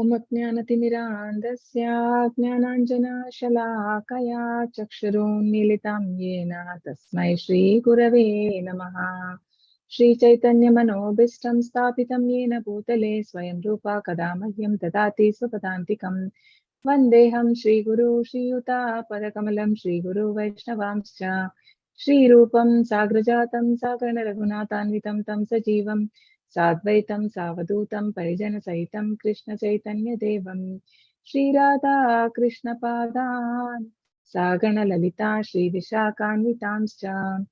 Om Ajnanatimirandasya Jnananjanashalakaya Chakshurunmilitam Yena Tasmai Shri Gurave Namaha. Shri Chaitanya Manobishtam Sthapitam Yena Bhutale Swayam Rupa Kadamahyam Dadati Swapadantikam Vandeham Shri Guru Shri Yuta Padakamalam Shri Guru Vaishnavamscha Shri Rupam Sagrajatam Sakarana Raghunathanvitam Tam Sajivam Sadvaitam Savadutam Parijana Saitam Krishna Chaitanya Devam Shri Radha Krishna Padan Sagana Lalita Shri Vishakhanvitamscha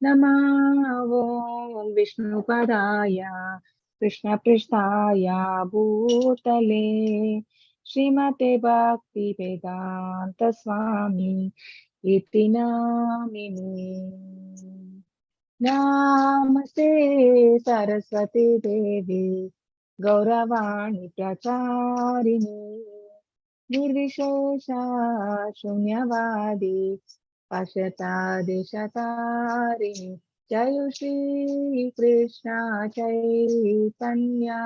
Namo Vishnu Padaya Krishna Pristhaya Bhutale Srimate Bhakti Vedanta Swami Iti Namini Namaste Saraswati Devi Gauravani Pracharini Nirvishesha Shunyavadi Pashyata Deshatarini Jayu Shri Krishna Chaitanya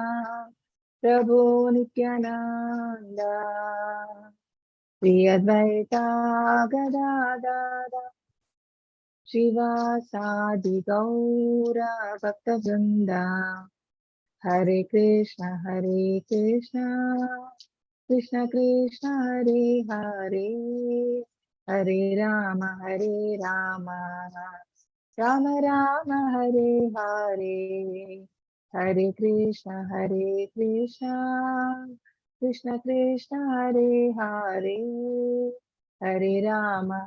Prabhu Nityananda Shri Advaita Gadadara Shivasadi Gaura Bhaktavrinda Hare Krishna Krishna Krishna Hare Hare Hare Rama Rama Rama Hare Hare Hare Krishna Krishna Krishna Hare Hare Hare Rama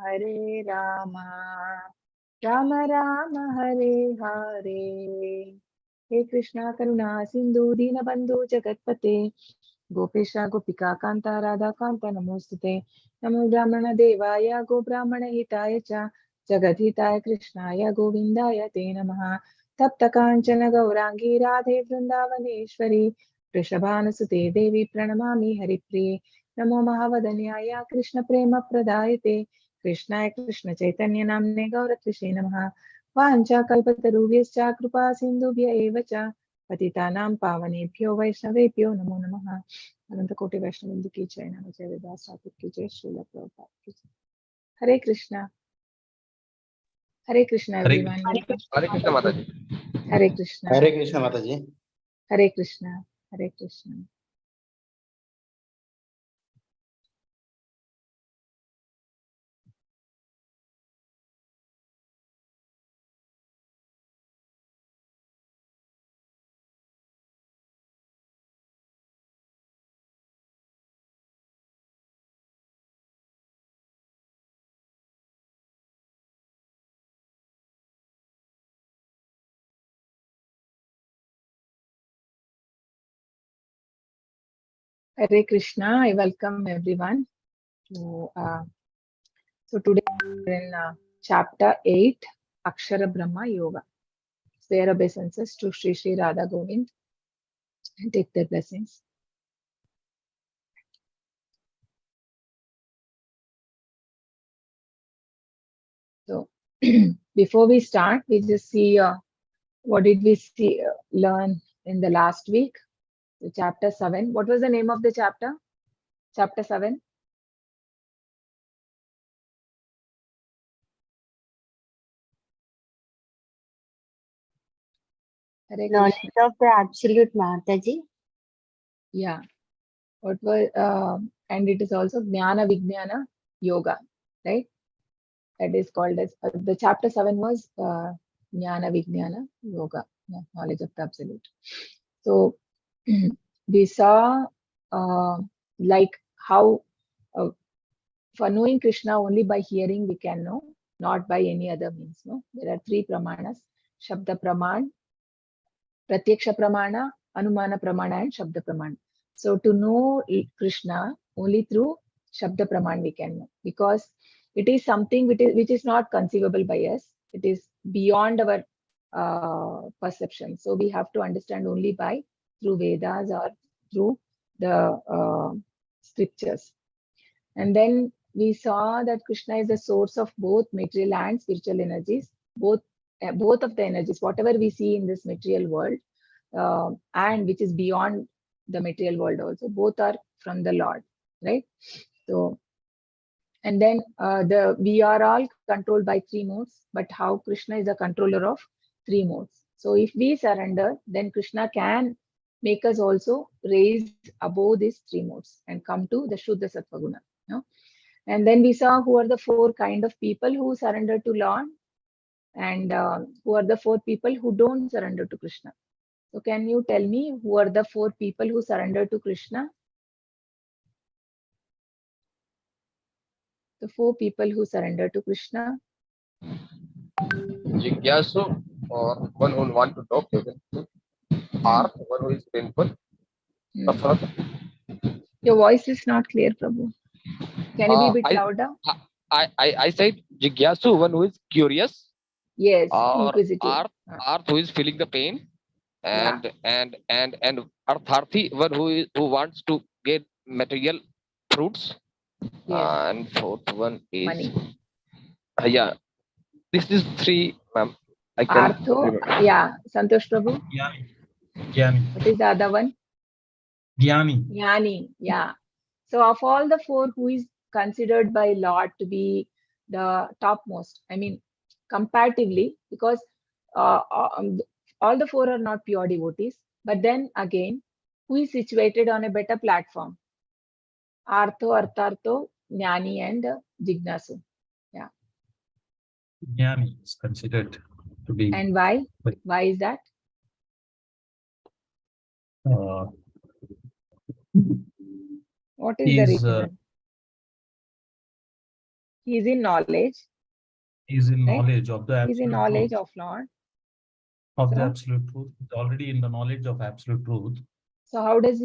Rama Rama Hare Hare. He Krishna Karuna Sindhu Dinabandhu Jagatpate Gopesha Gopika Kanta Radha Kanta Namostute Namo Brahmana Devaya Go Brahmana Hitaya Cha Jagadhitaya Krishnaya Govindaya Te Namaha Tapta Kanchana Gaurangi Radhe Vrindavaneshwari Vrishabhanasute Devi Pranamami Haripriye Namo Mahavadanyaya Krishna Prema Pradayate Krishnaya Krishna Chaitanya Namne Gauratrishe Namaha Vancha Kalpatarubhyascha Kripa Sindhubhya Eva Cha Patitanam Pavanebhyo Vaishnavebhyo Namo Namaha. Ananta Koti Vaishnavindu ki jai, Namaste Vedas Thakur ki jai, Srila Prabhupada ki jai. Hare Krishna everyone. Hare Krishna Mataji. Hare Krishna. Hare Krishna Mataji. Hare Krishna. Hare Krishna. Hare Krishna. I welcome everyone. So today we are in chapter 8, Akshara Brahma Yoga. Spare obeisances to Sri Sri Radha Govind and take their blessings. So before we start, we just see what did we learn in the last week. So chapter 7. What was the name of the chapter? Chapter 7. Knowledge of the absolute, Mataji. Yeah. What was and it is also Jnana Vijnana Yoga, right? That is called as the chapter 7 was Jnana Vijnana Yoga, knowledge of the absolute. So we saw like how for knowing Krishna only by hearing we can know, not by any other means. No, there are 3 pramanas: Shabda Praman, Pratyaksha Pramana, Anumana Pramana, and Shabda Pramana. So to know Krishna only through Shabda Praman we can know, because it is something which is not conceivable by us. It is beyond our perception. So we have to understand only through Vedas or through the scriptures. And then we saw that Krishna is the source of both material and spiritual energies, both of the energies, whatever we see in this material world, and which is beyond the material world also. Both are from the Lord, right? So, and then we are all controlled by three modes, but how Krishna is a controller of three modes. So if we surrender, then Krishna can make us also raise above these three modes and come to the Shuddha Sattva Guna. You know? And then we saw who are the four kind of people who surrender to Lord, and who are the four people who don't surrender to Krishna. So can you tell me who are the four people who surrender to Krishna? The four people who surrender to Krishna. Jigyasu, or one who want to talk, Arth, one who is painful, suffer. Your voice is not clear, Prabhu. Can you be a bit louder? I said Jigyasu, one who is curious, Yes, or inquisitive. Arth who is feeling the pain, Yeah. and Artharthi, one who wants to get material fruits, Yes. and fourth one is Money. Yeah. This is three, ma'am. I can Artho. remember. Yeah. Santosh Prabhu. Jnani. What is the other one? Jnani. Jnani. Yeah. So of all the four, who is considered by Lord to be the topmost? I mean, comparatively, because uh, um, all the four are not pure devotees. But then again, who is situated on a better platform? Artho, Arthartho, Jnani, and Jignasu. Yeah. Jnani is considered to be. And why? Why is that? What is the reason? He is in knowledge. He is in right? knowledge of the absolute He is in knowledge truth. of Lord. Of the absolute truth. He's already in the knowledge of absolute truth. So how does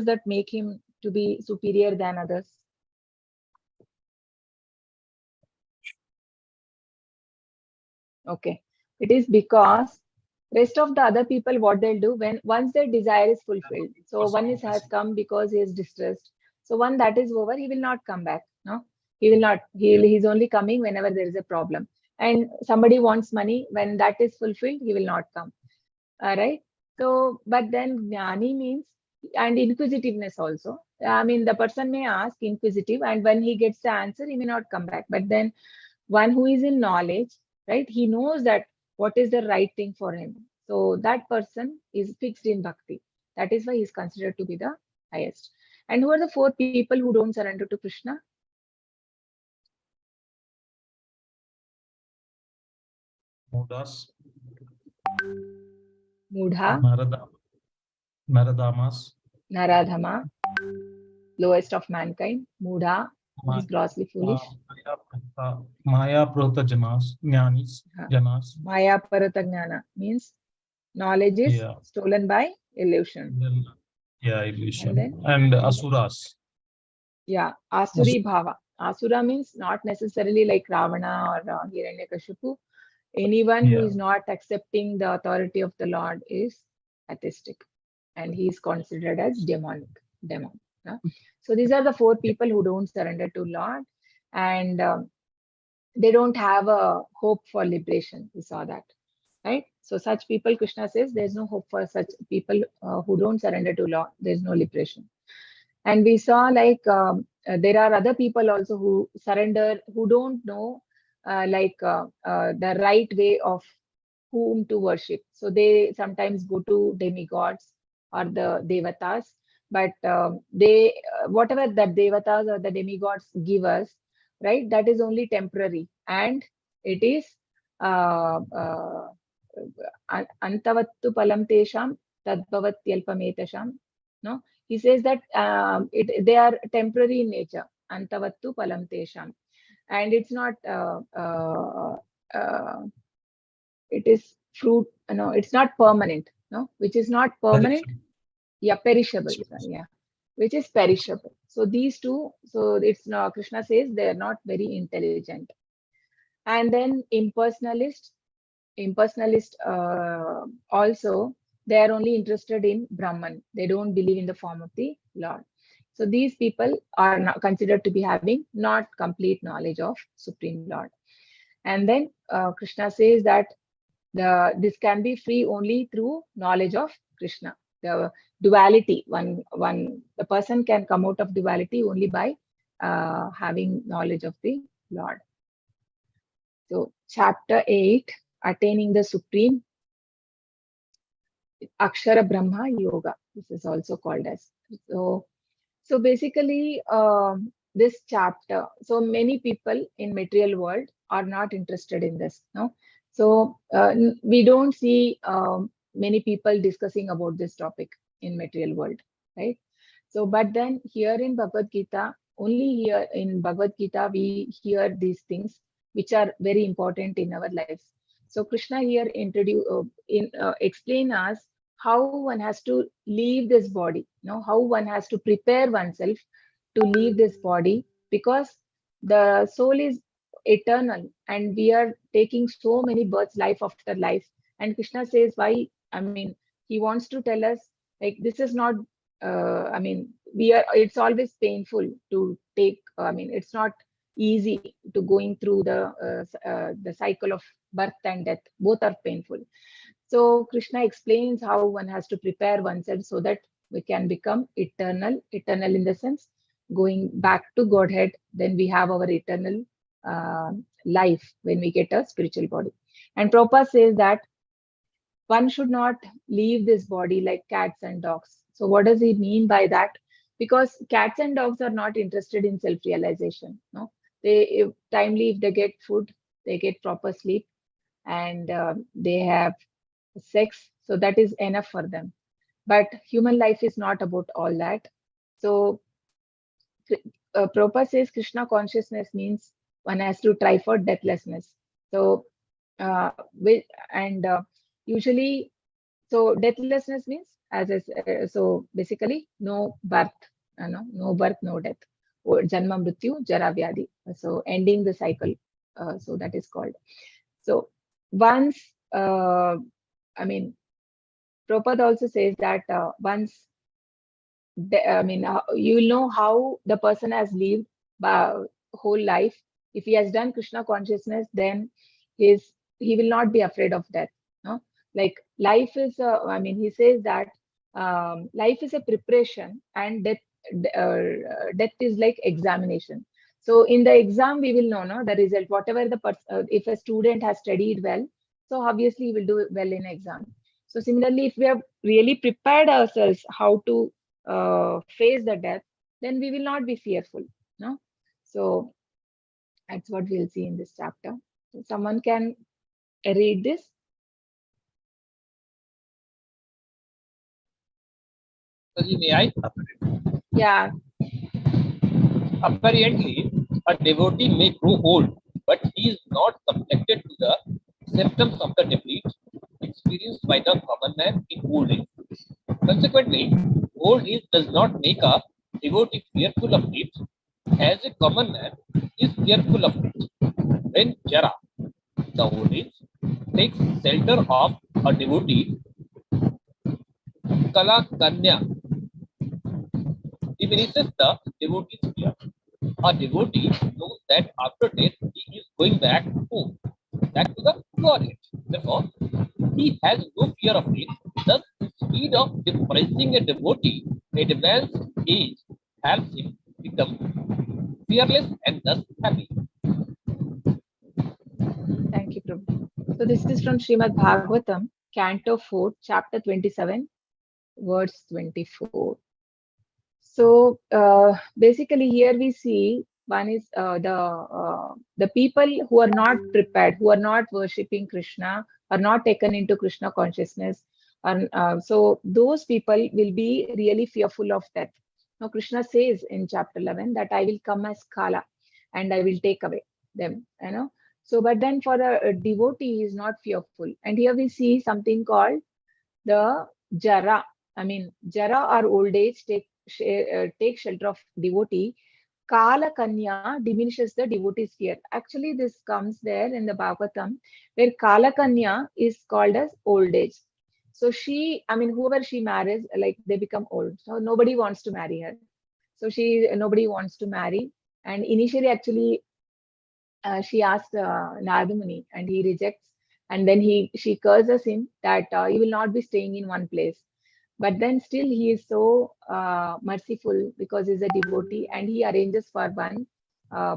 that make him to be superior than others? Okay. It is because rest of the other people, what they'll do once their desire is fulfilled. So one has come because he is distressed. So one that is over, he will not come back. No, he will not. He's only coming whenever there is a problem. And somebody wants money, when that is fulfilled, he will not come. All right. So, but then Jnani means, and inquisitiveness also. I mean, the person may ask inquisitive, and when he gets the answer, he may not come back. But then one who is in knowledge, right? He knows that what is the right thing for him. So that person is fixed in bhakti. That is why he is considered to be the highest. And who are the four people who don't surrender to Krishna? Mudas. Mudha. Naradamas. Naradhama. Lowest of mankind. Mudha. Is grossly foolish. Maya Prota Janas. Jnanis. Janas. Maya Parata Jnana means knowledge is stolen by illusion. Illusion. And Asuras. Yeah, Asuri Bhava. Asura means not necessarily like Ravana or Hiranyakashipu. Anyone who is not accepting the authority of the Lord is atheistic, and he is considered as demon. Yeah? So these are the four people who don't surrender to Lord, and they don't have a hope for liberation. We saw that, right? So such people, Krishna says, there's no hope for such people who don't surrender to Lord. There's no liberation. And we saw like there are other people also who surrender, who don't know the right way of whom to worship. So they sometimes go to demigods or the devatas, but they whatever that devatas or the demigods give us, right? That is only temporary, and it is antavattu palam tesham tadbhavatyalpametasham. No, he says that they are temporary in nature. Antavattu palam tesham, and it's not. It is fruit. No, it's not permanent. No, which is not permanent. Yeah, perishable. Yeah, which is perishable. So these two. So it's now Krishna says they are not very intelligent. And then impersonalist also, they are only interested in Brahman. They don't believe in the form of the Lord. So these people are not considered to be having not complete knowledge of Supreme Lord. And then Krishna says that this can be free only through knowledge of Krishna. the duality. The person can come out of duality only by having knowledge of the Lord. So chapter 8, attaining the supreme, Akshara Brahma Yoga. This is also called as. So basically, this chapter. So many people in material world are not interested in this. No, so we don't see many people discussing about this topic in material world, right? So, but then here in Bhagavad Gita, only here in Bhagavad Gita, we hear these things which are very important in our lives. So Krishna here explain us how one has to leave this body, how one has to prepare oneself to leave this body, because the soul is eternal and we are taking so many births, life after life. And Krishna says why, I mean, he wants to tell us like this is not, I mean, it's always painful to take, I mean, it's not easy to going through the cycle of birth and death. Both are painful. So Krishna explains how one has to prepare oneself so that we can become eternal in the sense going back to Godhead. Then we have our eternal life when we get a spiritual body. And Prabhupada says that one should not leave this body like cats and dogs. So what does he mean by that? Because cats and dogs are not interested in self-realization. No, if they get food, they get proper sleep, and they have sex, so that is enough for them. But human life is not about all that. So Prabhupada says Krishna consciousness means one has to try for deathlessness. So usually, so deathlessness means so basically no birth, no birth, no death, or janma mrityu jara vyadi. So ending the cycle. So that is called. So once, I mean, Prabhupada also says that once, you will know how the person has lived whole life. If he has done Krishna consciousness, then he will not be afraid of death. No? Like life is, he says that life is a preparation and death is like examination. So in the exam, we will know no, the result, whatever if a student has studied well, so obviously he will do well in exam. So similarly, if we have really prepared ourselves how to face the death, then we will not be fearful. No, so that's what we'll see in this chapter. So someone can read this. May I? Yeah. Apparently, a devotee may grow old, but he is not subjected to the symptoms of the defeat experienced by the common man in old age. Consequently, old age does not make a devotee fearful of it, as a common man is fearful of it. When Jara, the old age, takes shelter of a devotee, Kala Kanya diminishes the devotee's fear. A devotee knows that after death he is going back home, back to the Godhead. Therefore, he has no fear of it. Thus, instead of depressing a devotee, advanced age helps him become fearless and thus happy. Thank you, Prabhu. So this is from Srimad Bhagavatam, Canto 4, Chapter 27, verse 24. So basically here we see one is the people who are not prepared, who are not worshipping Krishna, are not taken into Krishna consciousness. And so those people will be really fearful of death. Now Krishna says in chapter 11 that I will come as Kala and I will take away them. So but then for a devotee he is not fearful. And here we see something called the Jara. Jara or old age take shelter of devotee. Kala Kanya diminishes the devotee's fear. Actually, this comes there in the Bhagavatam, where Kala Kanya is called as old age. So whoever she marries, like they become old. So nobody wants to marry her. So nobody wants to marry. And initially, actually, she asked Narada Muni, and he rejects. And then she curses him that you will not be staying in one place. but then still he is so merciful because he's a devotee, and he arranges for one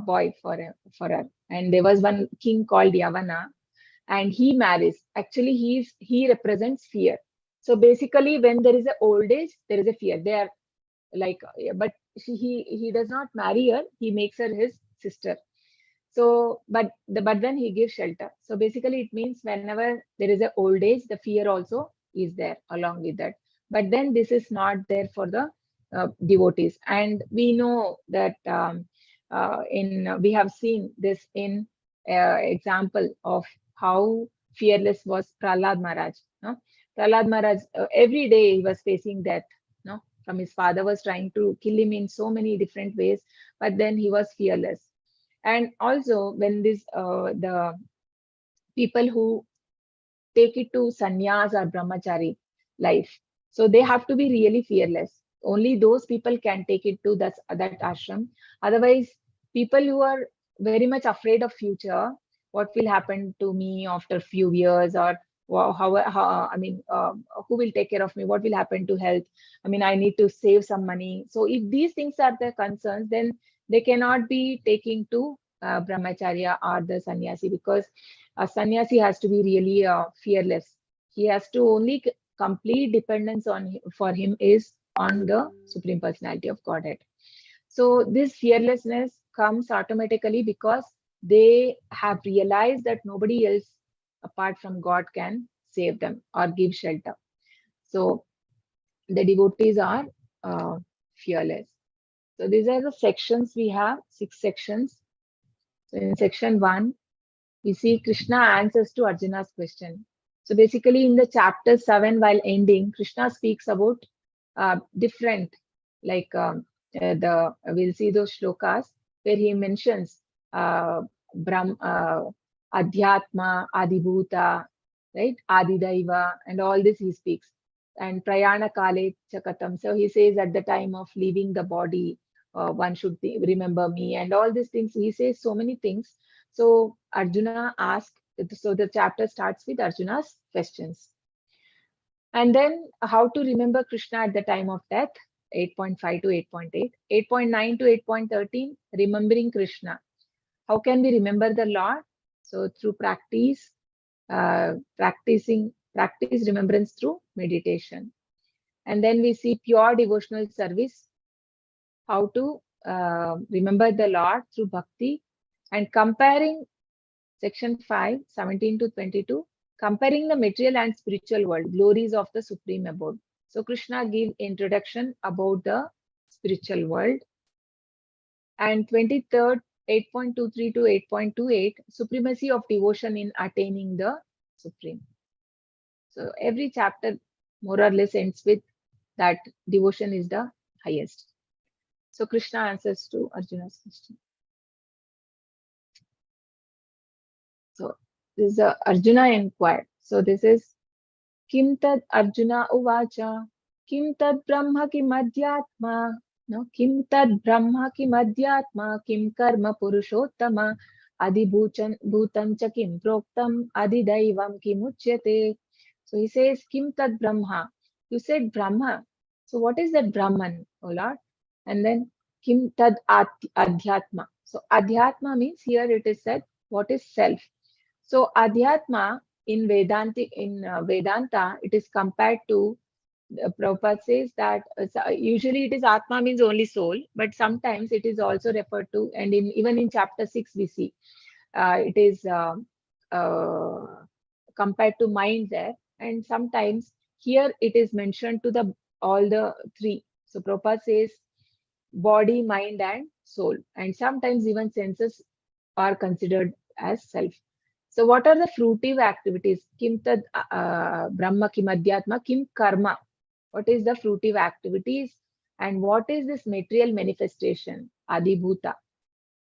boy for her. And there was one king called Yavana, and he marries. Actually, he represents fear. So basically, when there is an old age, there is a fear. They are like, but he does not marry her. He makes her his sister. So, but then he gives shelter. So basically, it means whenever there is an old age, the fear also is there along with that. But then this is not there for the devotees, and we know that in we have seen this in example of how fearless was Prahlad Maharaj. No? Prahlad Maharaj, every day he was facing death. No, from his father was trying to kill him in so many different ways, but then he was fearless. And also when this the people who take it to sannyas or brahmachari life, so they have to be really fearless. Only those people can take it to that ashram. Otherwise, people who are very much afraid of future, what will happen to me after few years, or how I mean, who will take care of me, what will happen to health, I mean, I need to save some money. So if these things are the concerns, then they cannot be taking to brahmacharya or the sannyasi, because a sannyasi has to be really fearless. He has to only complete dependence on for him is on the Supreme Personality of Godhead. So this fearlessness comes automatically because they have realized that nobody else apart from God can save them or give shelter. So the devotees are fearless. So these are the sections we have, 6 sections. So in section 1, we see Krishna answers to Arjuna's question. So basically in the chapter 7, while ending, Krishna speaks about different, like we'll see those shlokas where he mentions Adhyatma, Adibhuta, right, Adidaiva, and all this he speaks. And Prayana Kale Chakatam. So he says at the time of leaving the body, one should remember me, and all these things. He says so many things. So Arjuna asked, so the chapter starts with Arjuna's questions. And then how to remember Krishna at the time of death, 8.5 to 8.8. 8.9 to 8.13, remembering Krishna. How can we remember the Lord? So through practice, practice remembrance through meditation. And then we see pure devotional service, how to remember the Lord through bhakti, and comparing section 5, 17 to 22, comparing the material and spiritual world, glories of the supreme abode. So Krishna gives introduction about the spiritual world. And 23rd, 8.23 to 8.28, supremacy of devotion in attaining the supreme. So every chapter more or less ends with that devotion is the highest. So Krishna answers to Arjuna's question. So this is Arjuna inquired. So this is Kim tad Arjuna uvacha, Kim tad Brahma kim adhyatma, no, Kim tad Brahma kim adhyatma, Kim karma purushottama, Adi bhutam cha kim proktam, Adi daivam kim uchyate. So he says, Kim tad Brahma. You said Brahma. So what is that Brahman, O Lord? And then Kim tad adhyatma. So adhyatma means here it is said, what is self? So adhyatma in Vedanta, it is compared to, Prabhupada says that usually it is Atma means only soul, but sometimes it is also referred to, and even in chapter 6 we see it is compared to mind there, and sometimes here it is mentioned to all the three. So Prabhupada says body, mind, and soul, and sometimes even senses are considered as self. So what are the fruitive activities? Kim tad Brahma kim adhyatma, kim karma. What is the fruitive activities? And what is this material manifestation? Adibhuta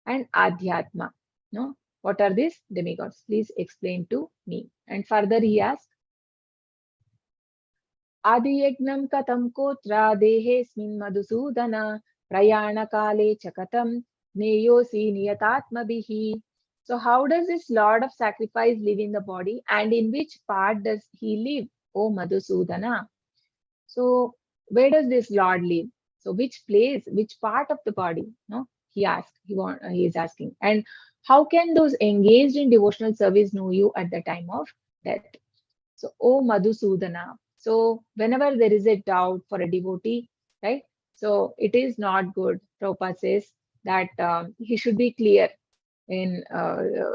and Adhyatma. No? What are these demigods? Please explain to me. And further he asks, Adiyagnam katam kotra dehesmin madhusudana prayana kale chakatam neyosi niyatatma bihi. So how does this Lord of Sacrifice live in the body, and in which part does he live, O Madhusudana? So where does this Lord live? So which place, which part of the body? No, he asked. He is asking. And how can those engaged in devotional service know you at the time of death? So, oh Madhusudana. So, whenever there is a doubt for a devotee, right? So, it is not good. Prabhupada says that he should be clear in,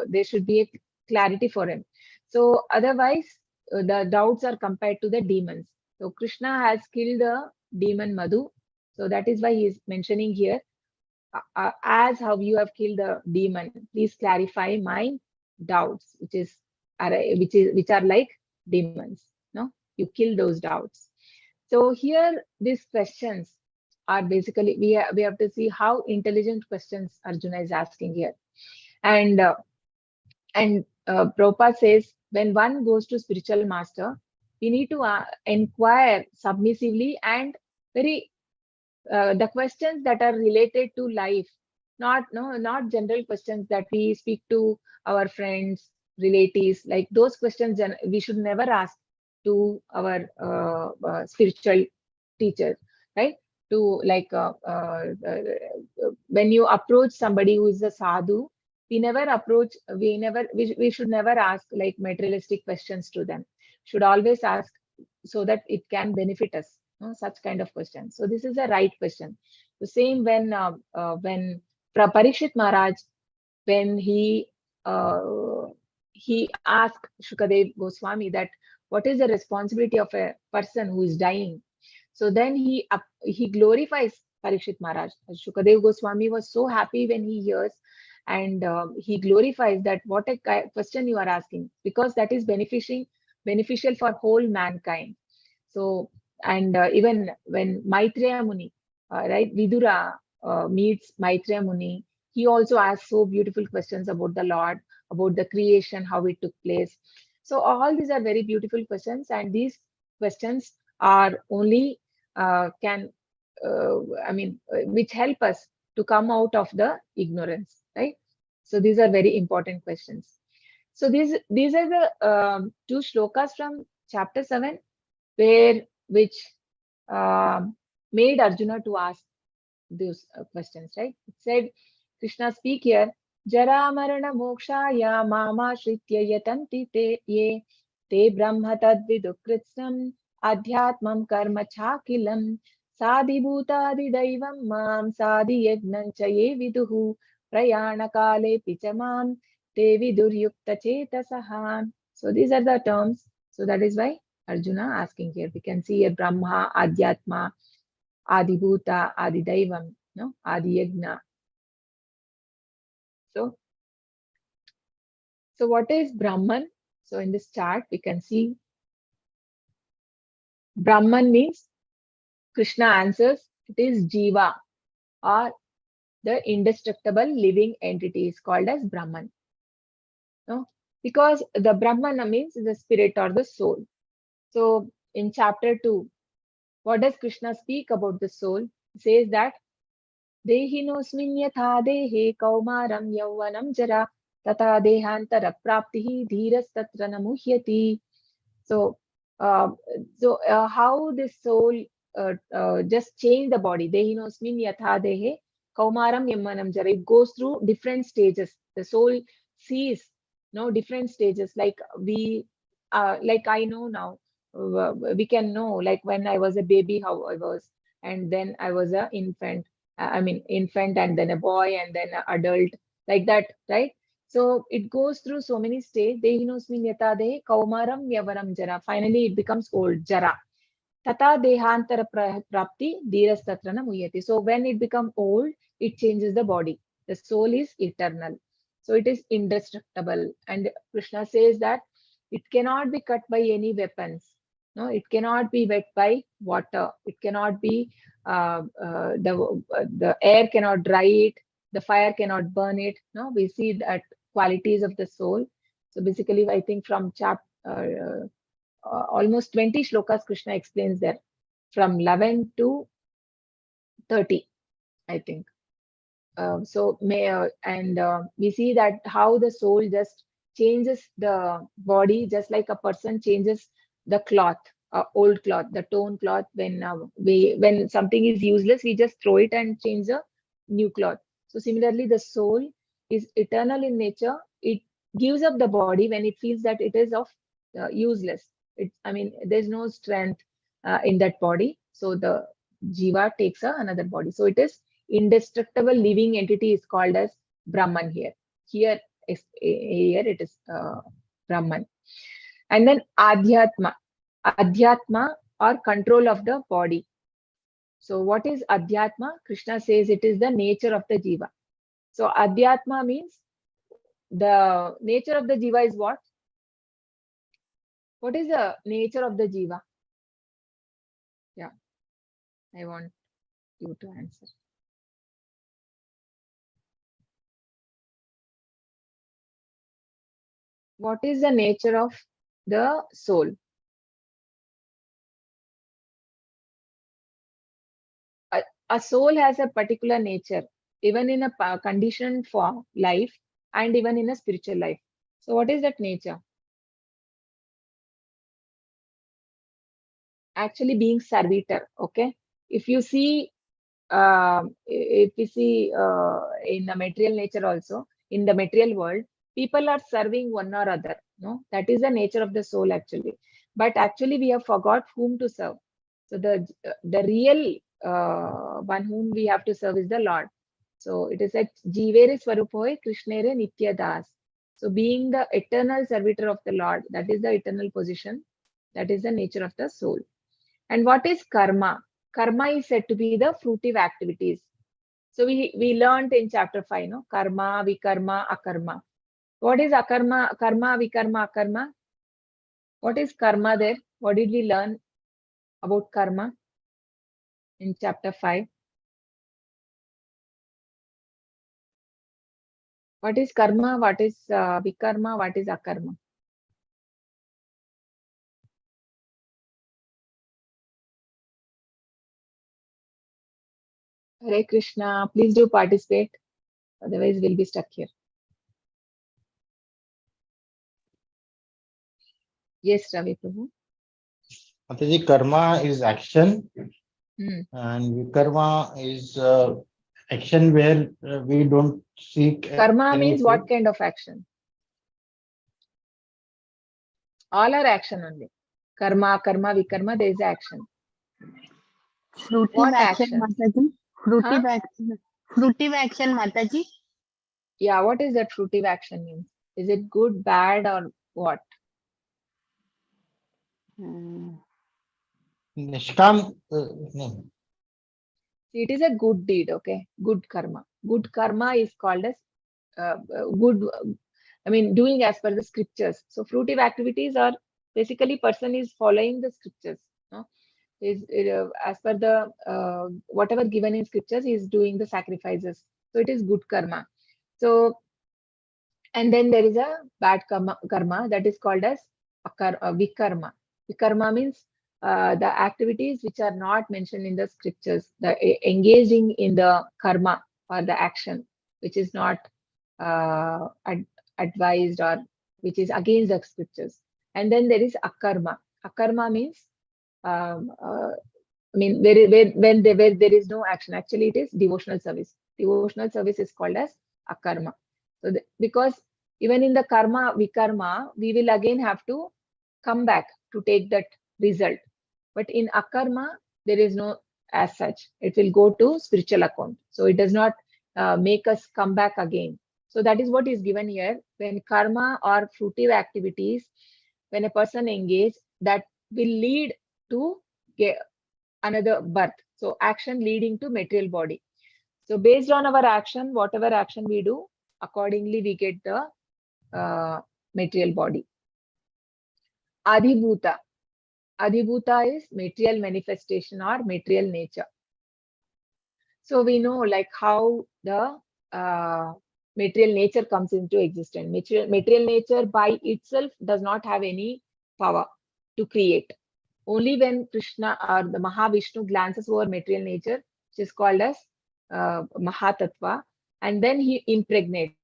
there should be a clarity for him. So, otherwise, the doubts are compared to the demons. So, Krishna has killed the demon Madhu. So, that is why he is mentioning here, as how you have killed the demon, please clarify my doubts, which are like demons. No, you kill those doubts. So here these questions are basically, we have to see how intelligent questions Arjuna is asking here. And Prabhupada says, when one goes to spiritual master, we need to inquire submissively and very the questions that are related to life, not general questions that we speak to our friends, relatives. Like those questions we should never ask to our spiritual teacher, right? To like when you approach somebody who is a sadhu, we should never ask like materialistic questions to them. Should always ask so that it can benefit us, such kind of question. So this is a right question. The same when Parikshit Maharaj, when he asked Shukadev Goswami that what is the responsibility of a person who is dying. So then he glorifies Parikshit Maharaj. Shukadev Goswami was so happy when he hears, and he glorifies that what a question you are asking, because that is beneficial for whole mankind. So, and even when Maitreya Muni, right, Vidura meets Maitreya Muni, he also asks so beautiful questions about the Lord, about the creation, how it took place. So all these are very beautiful questions, and these questions are only which help us to come out of the ignorance, right? So these are very important questions. So these are the two shlokas from chapter 7, which made Arjuna to ask those questions, right? It said, Krishna speak here, Jara Marana Mokshaya Mama Shritya Yatanti te Brahma Tadvidu Kritsam Adhyatmam Karma Chakilam Sadi Bhutadi Daivam Mam Sadi Yagnancha Ye Viduhu Prayana Kale Pichamam Te Viduryukta Chetasahan. So these are the terms. So that is why Arjuna asking here. We can see a Brahma, Adhyatma, Adibhuta, Adidaivam, no, Adiyagna. So what is Brahman? So in this chart, we can see Brahman means, Krishna answers, it is Jiva, or the indestructible living entity is called as Brahman. No? Because the Brahmana means the spirit or the soul. So in chapter 2, what does Krishna speak about the soul? He says that Dehinosmin yatha dehe kaumaram yauvanam jara tata dehantara praptihi dhiras tatra namuhyati. So, how this soul just change the body? Dehinosmin yatha dehe kaumaram yauvanam jara. It goes through different stages. The soul sees different stages. Like I know now. We can know, like when I was a baby, how I was, and then I was an infant. Infant, and then a boy, and then an adult, like that, right? So it goes through so many stages. Dehinosmin yata dehe kaumaram yavaram jara. Finally, it becomes old, jara. Tata dehantara prapti dhiras tatrana muyati. So when it becomes old, it changes the body. The soul is eternal. So it is indestructible. And Krishna says that it cannot be cut by any weapons. No, it cannot be wet by water. It cannot be the air cannot dry it. The fire cannot burn it. No, we see that qualities of the soul. So basically, I think from almost 20 shlokas, Krishna explains there, from 11 to 30, I think. We see that how the soul just changes the body, just like a person changes the cloth. old cloth, the torn cloth. When something is useless, we just throw it and change a new cloth. So similarly, the soul is eternal in nature. It gives up the body when it feels that it is of useless. There's no strength in that body. So the jiva takes another body. So it is indestructible living entity is called as Brahman here. Here it is Brahman. And then Adhyatma or control of the body. So what is Adhyatma? Krishna says it is the nature of the jiva. So Adhyatma means the nature of the jiva is what? What is the nature of the jiva? Yeah, I want you to answer. What is the nature of the soul? A soul has a particular nature, even in a conditioned form life and even in a spiritual life. So what is that nature? Actually being servitor. Okay, if you see in the material nature also, in the material world, people are serving one or other. No, that is the nature of the soul actually. But actually we have forgot whom to serve. So the real one whom we have to serve is the Lord. So it is like Jivere Swarupoe Krishnere Nitya Das. So being the eternal servitor of the Lord, that is the eternal position. That is the nature of the soul. And what is karma? Karma is said to be the fruitive activities. So we learned in chapter 5, no? Karma, vikarma, akarma. What is akarma, karma, vikarma, akarma? What is karma there? What did we learn about karma in chapter 5? What is karma? What is vikarma? What is akarma? Hare Krishna, please do participate. Otherwise, we'll be stuck here. Yes, Ravi Prabhu. Mataji, karma is action, Hmm. and vikarma is action where we don't seek. Karma means anything. what kind of action? All are action only. Karma, karma, vikarma, there is action. Fruitive What action, action? Mataji. Fruitive Huh? action. Fruitive action, Mataji. Yeah, what is that fruitive action means? Is it good, bad, or what? Nishkam, no. See, it is a good deed, okay? Good karma. Good karma is called as good, doing as per the scriptures. So fruitive activities are basically person is following the scriptures. No? As per the whatever given in scriptures, he is doing the sacrifices. So it is good karma. So, and then there is a bad karma that is called as vikarma. Vikarma means the activities which are not mentioned in the scriptures, engaging in the karma or the action which is not advised or which is against the scriptures. And then there is akarma. Akarma means when there is no action. Actually, it is devotional service. Devotional service is called as akarma. So because even in the karma, vikarma, we will again have to come back to take that result. But in akarma, there is no as such. It will go to spiritual account. So it does not make us come back again. So that is what is given here. When karma or fruitive activities, when a person engage, that will lead to another birth. So action leading to material body. So based on our action, whatever action we do, accordingly we get the material body. Adhibhuta. Adhibhuta is material manifestation or material nature. So we know like how the material nature comes into existence. Material nature by itself does not have any power to create. Only when Krishna or the Mahavishnu glances over material nature, which is called as Mahatattva, and then he impregnates,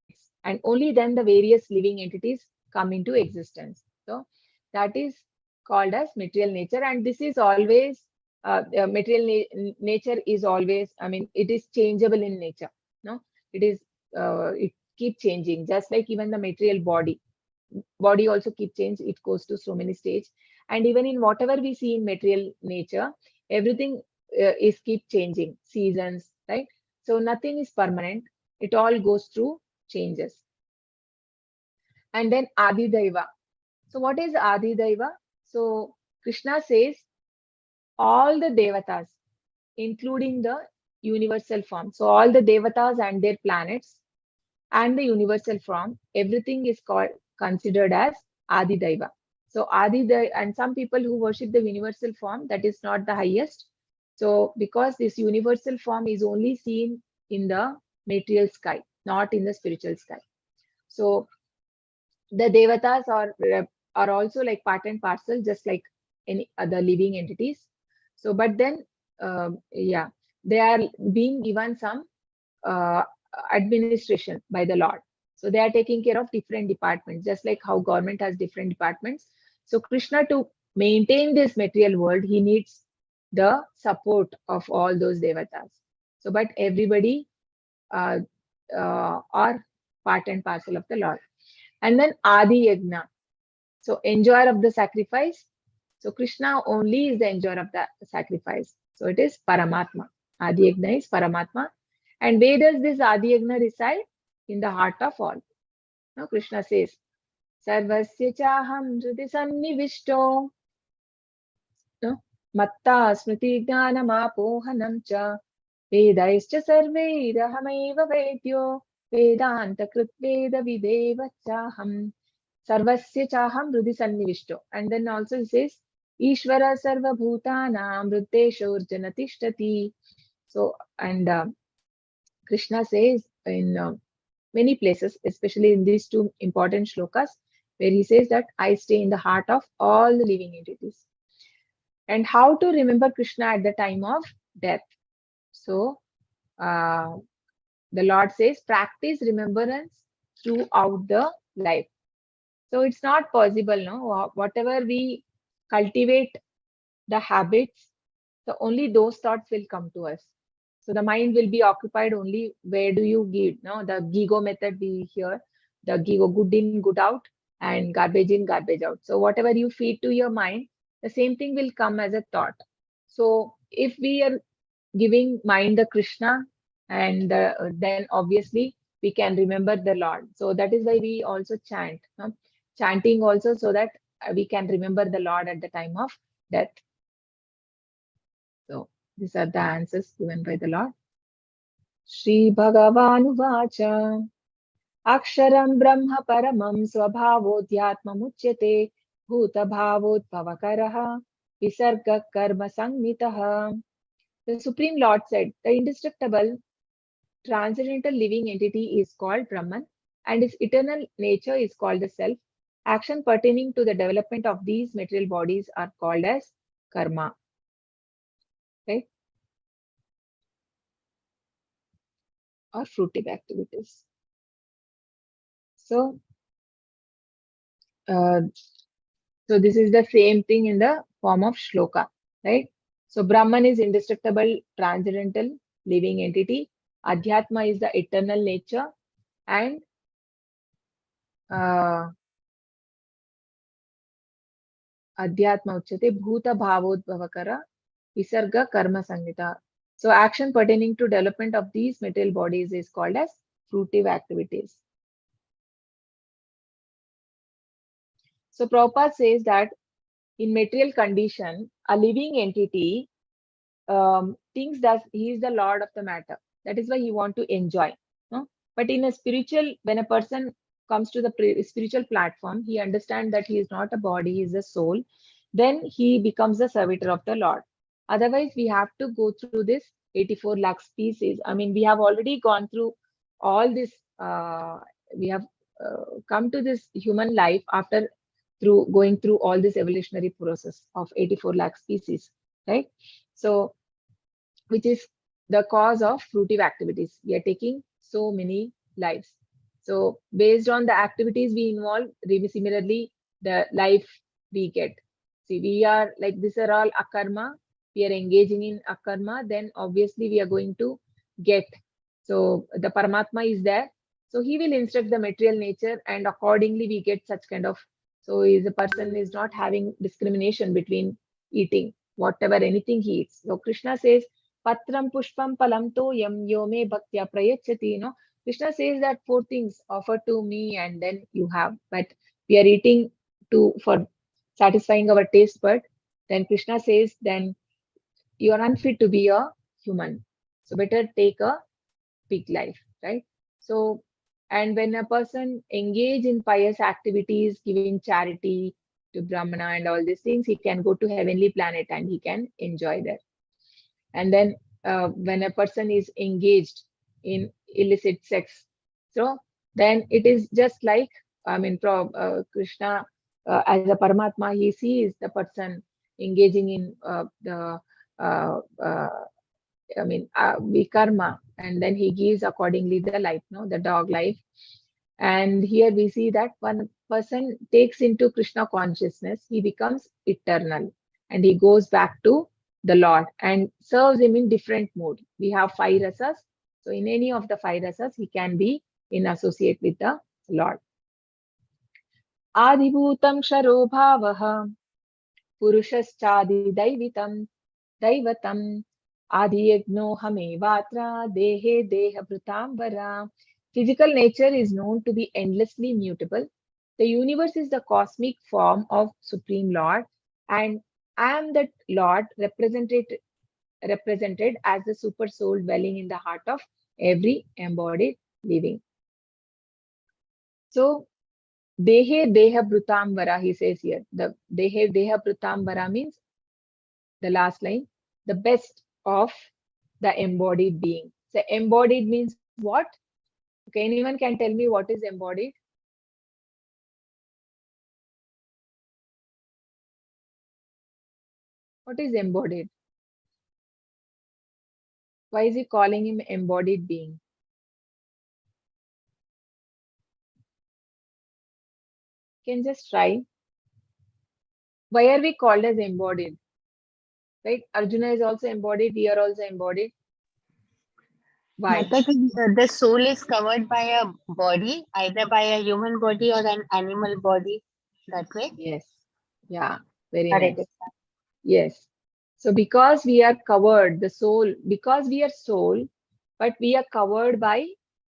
and only then the various living entities come into existence. So that is called as material nature, and this is always material nature is always, I mean, it is changeable in nature. No, it is it keep changing, just like even the material body also keep change. It goes to so many stages, and even in whatever we see in material nature, everything is keep changing, seasons, right? So nothing is permanent. It all goes through changes. And then Adi Daiva. So what is Adi Daiva? So Krishna says all the devatas, including the universal form. So all the devatas and their planets and the universal form, everything is called considered as Adi Daiva. So Adi Daiva, and some people who worship the universal form, that is not the highest. So because this universal form is only seen in the material sky, not in the spiritual sky. So the devatas are also like part and parcel, just like any other living entities. So, but then, yeah, they are being given some uh, administration by the Lord. So they are taking care of different departments, just like how government has different departments. So Krishna, to maintain this material world, he needs the support of all those devatas. So, but everybody uh, are part and parcel of the Lord. And then Adi Yagna. So enjoyer of the sacrifice. So Krishna only is the enjoyer of the sacrifice. So it is Paramatma. Adi Yagna is Paramatma. And where does this Adi Yagna reside? In the heart of all. Now Krishna says, Sarvasya chaham hridi sannivishto. No? Matta smriti jnanam apohanam cha. Vedaischa sarvairahameva vedyo. Vedanta krit veda videva chaham. Sarvasya chaham hridi sannivishto. And then also he says, Ishvara sarva bhutanam hriddesho janatishthati. So, and Krishna says in many places, especially in these two important shlokas, where he says that I stay in the heart of all the living entities. And how to remember Krishna at the time of death? So, the Lord says, practice remembrance throughout the life. So it's not possible, no? Whatever we cultivate the habits, so only those thoughts will come to us. So the mind will be occupied only where do you give, no? The GIGO method we hear, the GIGO, good in, good out, and garbage in, garbage out. So whatever you feed to your mind, the same thing will come as a thought. So if we are giving mind the Krishna, and then obviously we can remember the Lord. So that is why we also chant, no? Chanting also, so that we can remember the Lord at the time of death. So these are the answers given by the Lord. Shri Bhagavan Vacha Aksharam Brahma Paramam Swabhavodhyatma Muchyate Bhuta Bhavotpavakaraha Visarga Karma Sangmitaha. The Supreme Lord said, the indestructible transcendental living entity is called Brahman, and its eternal nature is called the self. Action pertaining to the development of these material bodies are called as karma. Right? Or fruitive activities. So, so this is the same thing in the form of shloka, right? So Brahman is indestructible, transcendental, living entity. Adhyatma is the eternal nature, and Adhyatma uchyate bhuta bhavodbhavakara visarga karma sangita. So action pertaining to development of these material bodies is called as fruitive activities. So Prabhupada says that in material condition, a living entity thinks that he is the lord of the matter. That is why he want to enjoy. No? But in a spiritual, when a person comes to the spiritual platform, he understands that he is not a body, he is a soul. Then he becomes the servitor of the Lord. Otherwise, we have to go through this 84 lakh species. I mean, we have already gone through all this. We have come to this human life after going through all this evolutionary process of 84 lakh species, right? So, which is the cause of fruitive activities. We are taking so many lives. So based on the activities we involve, similarly, the life we get. See, we are like, these are all akarma. We are engaging in akarma, then obviously we are going to get. So the Paramatma is there. So he will instruct the material nature, and accordingly we get such kind of. So is a person is not having discrimination between eating whatever anything he eats. So Krishna says, Patram pushpam palam toyam yome bhaktya prayachati. Krishna says that four things offer to me and then you have. But we are eating for satisfying our taste bud. Then Krishna says, then you are unfit to be a human. So better take a pig life, right? So, and when a person engage in pious activities, giving charity to Brahmana and all these things, he can go to heavenly planet and he can enjoy there. And then when a person is engaged in illicit sex, so then it is just like, Krishna as a Paramatma, he sees the person engaging in vikarma, and then he gives accordingly the life, the dog life. And here we see that one person takes into Krishna consciousness, he becomes eternal and he goes back to the Lord and serves him in different mode. We have five rasas. So in any of the five rasas, he can be in associate with the Lord. Adibhutam Sharo Bhavaha Purushashchadi Daivatam Adiyagno Hame Vatra Dehe Deha Prutambara. Physical nature is known to be endlessly mutable. The universe is the cosmic form of Supreme Lord, and I am that Lord represented as the super soul dwelling in the heart of every embodied living. So, Dehe Deha Prutambara, he says here. The Dehe Deha Prutambara means the last line, the best of the embodied being. So, embodied means what? Okay, anyone can tell me what is embodied? What is embodied? Why is he calling him embodied being? You can just try. Why are we called as embodied? Right? Arjuna is also embodied, we are also embodied. Why? The soul is covered by a body, either by a human body or an animal body. That way. Yes. Yeah. Very Correct. nice. Yes. So because we are covered, the soul, because we are soul, but we are covered by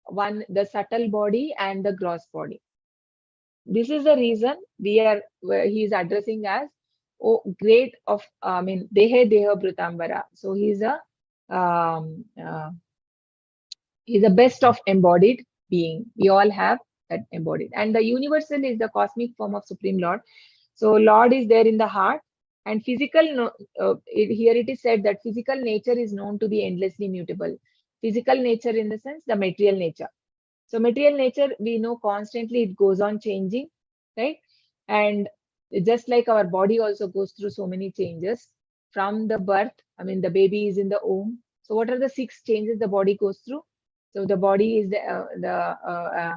the subtle body and the gross body. This is the reason where he is addressing as great of, Dehe Deha Brutambara. So he's the best of embodied being. We all have that embodied. And the universal is the cosmic form of Supreme Lord. So Lord is there in the heart. And physical, here it is said that physical nature is known to be endlessly mutable. Physical nature in the sense, the material nature. So material nature, we know constantly it goes on changing, right? And just like our body also goes through so many changes from the birth, the baby is in the womb. So what are the 6 changes the body goes through? So the body is the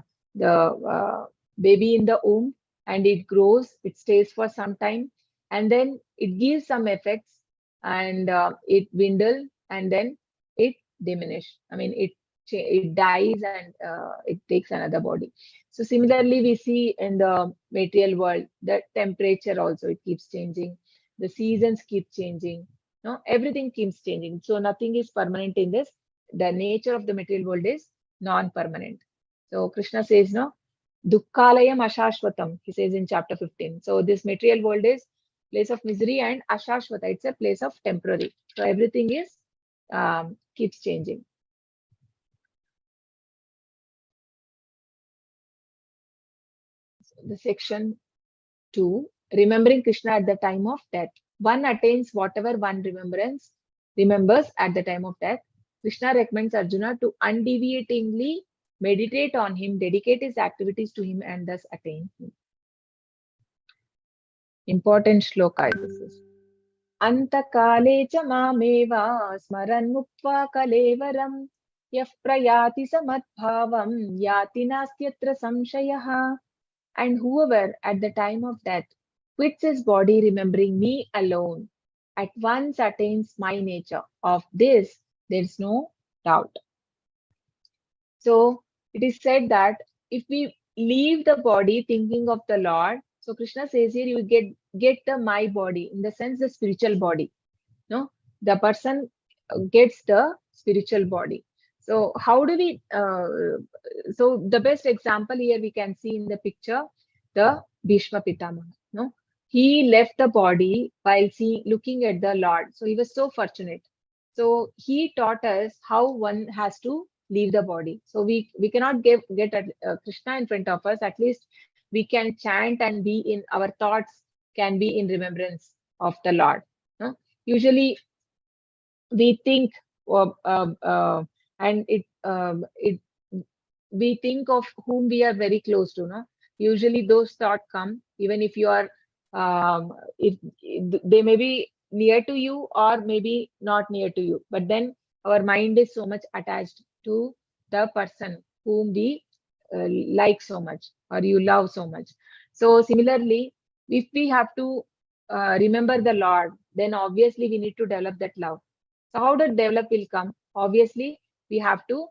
baby in the womb, and it grows, it stays for some time, and then it gives some effects, and it dwindle, and then it diminish. It dies, and it takes another body. So similarly, we see in the material world, the temperature also, it keeps changing. The seasons keep changing. No, everything keeps changing. So nothing is permanent in this. The nature of the material world is non-permanent. So Krishna says, no, Dukkhalayam Ashashvatam, he says in chapter 15. So this material world is place of misery, and Ashashvata, it's a place of temporary. So everything is keeps changing. The section 2, remembering Krishna at the time of death. One attains whatever one remembers at the time of death. Krishna recommends Arjuna to undeviatingly meditate on him, dedicate his activities to him, and thus attain him. Important shloka this is. Antakale cha mameva smaran mukva kalevaram yaf prayati samadbhavam yati nastyatra samshayaha. And whoever at the time of death quits his body, remembering me alone, at once attains my nature. Of this, there is no doubt. So it is said that if we leave the body thinking of the Lord, so Krishna says here, you get the my body, in the sense the spiritual body. No, the person gets the spiritual body. So how do we? So the best example here we can see in the picture, the Bhishma Pitamaha. No, he left the body while looking at the Lord. So he was so fortunate. So he taught us how one has to leave the body. So we cannot get Krishna in front of us. At least we can chant and be in our thoughts can be in remembrance of the Lord. No? Usually we think and it we think of whom we are very close to. No, usually those thoughts come even if you are if they may be near to you or maybe not near to you, but then our mind is so much attached to the person whom we like so much or you love so much. So similarly, if we have to remember the Lord, then obviously we need to develop that love. So how the develop will come? Obviously, we have to,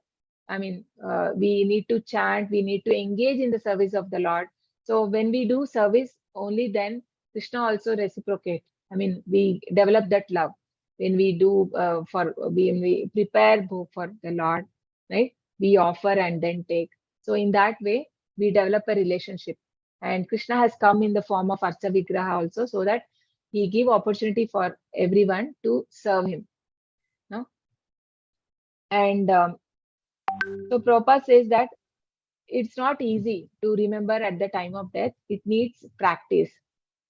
we need to chant, we need to engage in the service of the Lord. So when we do service, only then Krishna also reciprocate. We develop that love when we do when we prepare for the Lord, right? We offer and then take. So in that way, we develop a relationship. And Krishna has come in the form of Archa Vigraha also, so that he give opportunity for everyone to serve him. No? And so Prabhupada says that it's not easy to remember at the time of death. It needs practice.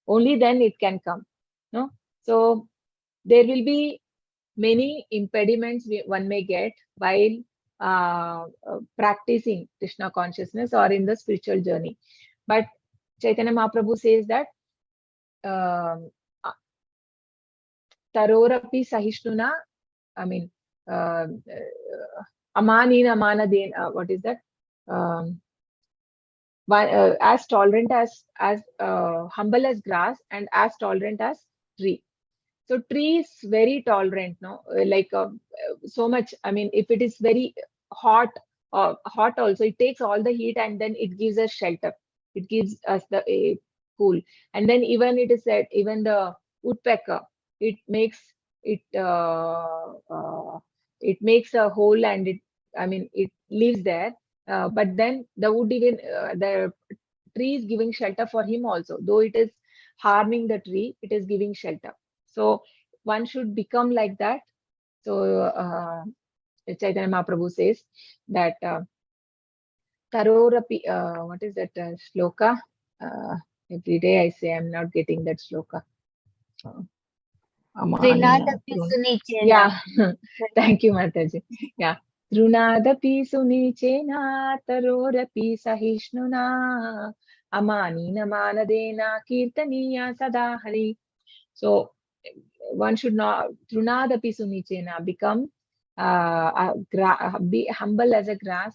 Only then it can come. No? So there will be many impediments one may get while practicing Krishna consciousness or in the spiritual journey. But Chaitanya Mahaprabhu says that Tarorapi Sahishnuna, Amanina Amanadena, what is that? As tolerant as humble as grass and as tolerant as tree. So tree is very tolerant, no? Like so much. If it is very hot, hot also, it takes all the heat and then it gives us shelter. It gives us the cool. And then even it is said, even the woodpecker, it makes it it makes a hole and it lives there. But then the wood even the tree is giving shelter for him also, though it is harming the tree, it is giving shelter. So one should become like that. So Chaitanya Mahaprabhu says that Tarorapi, what is that shloka? Every day I say I'm not getting that shloka. Trinadapi sunichena. Yeah, thank you, Mataji. Yeah. Trunadapi sunichena tarorapi sahishnuna amanina manadena kirtaniya sadahari. So one should not Trunadapi sunichena, become be humble as a grass,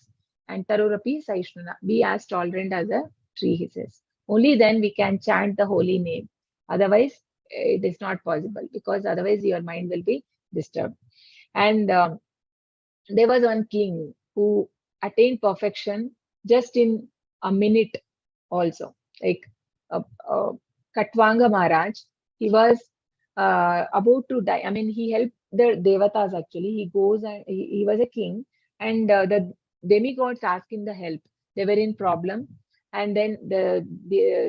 and tarorapi sahishnuna, be as tolerant as a tree, he says. Only then we can chant the holy name. Otherwise, it is not possible, because otherwise your mind will be disturbed. And there was one king who attained perfection just in a minute also. Like Katwanga Maharaj, he was about to die. He helped the devatas actually. He goes and he was a king, and the demigods asked him the help. They were in problem, and then the